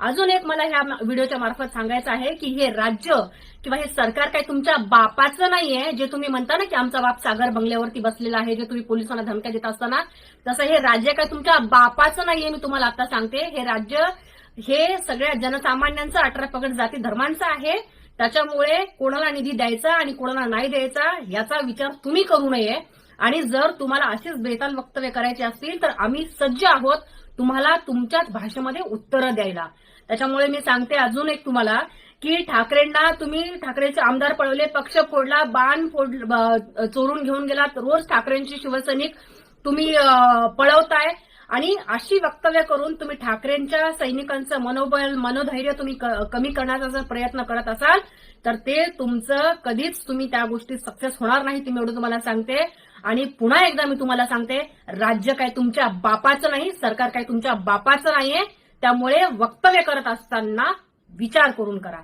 अजून एक मला ह्या व्हिडिओच्या मार्फत सांगायचं आहे की हे राज्य किंवा हे सरकार काही तुमच्या बापाचं नाहीये. जे तुम्ही म्हणता ना की आमचा बाप सागर बंगल्यावरती बसलेला आहे, जे तुम्ही पोलिसांना धमक्या देत असताना, तसं हे राज्य काही तुमच्या बापाचं नाहीये. मी तुम्हाला आता सांगते, हे राज्य हे सगळ्या जनसामान्यांचं 18 पगड जाती धर्मांचं आहे. त्याच्यामुळे कोणाला निधी द्यायचा आणि कोणाला नाही द्यायचा याचा विचार तुम्ही करू नये. आणि जर तुम्हाला अशीच बेताल वक्तव्य करायची असतील तर आम्ही सज्ज आहोत तुम्हाला तुमच्याच भाषेमध्ये उत्तरं द्यायला. त्याच्यामुळे मी सांगते अजून एक तुम्हाला की ठाकरेंना तुम्ही ठाकरेचे आमदार पळवले, पक्ष फोडला, बाण चोरून घेऊन गेलात, रोज ठाकरेंची शिवसैनिक तुम्ही पळवताय आणि अशी वक्तव्य करून तुम्ही ठाकरेंच्या सैनिकांचं मनोबल मनोधैर्य तुम्ही कमी करण्याचा जर प्रयत्न करत असाल तर ते तुमचं कधीच तुम्ही त्या गोष्टीत सक्सेस होणार नाही. तुम्ही एवढं तुम्हाला सांगते. आणि पुन्हा एकदा मी तुम्हाला सांगते, राज्य काय तुमच्या बापाचं नाही, सरकार काय तुमच्या बापाचं नाहीये. त्यामुळे वक्तव्य करत असताना विचार करून करा.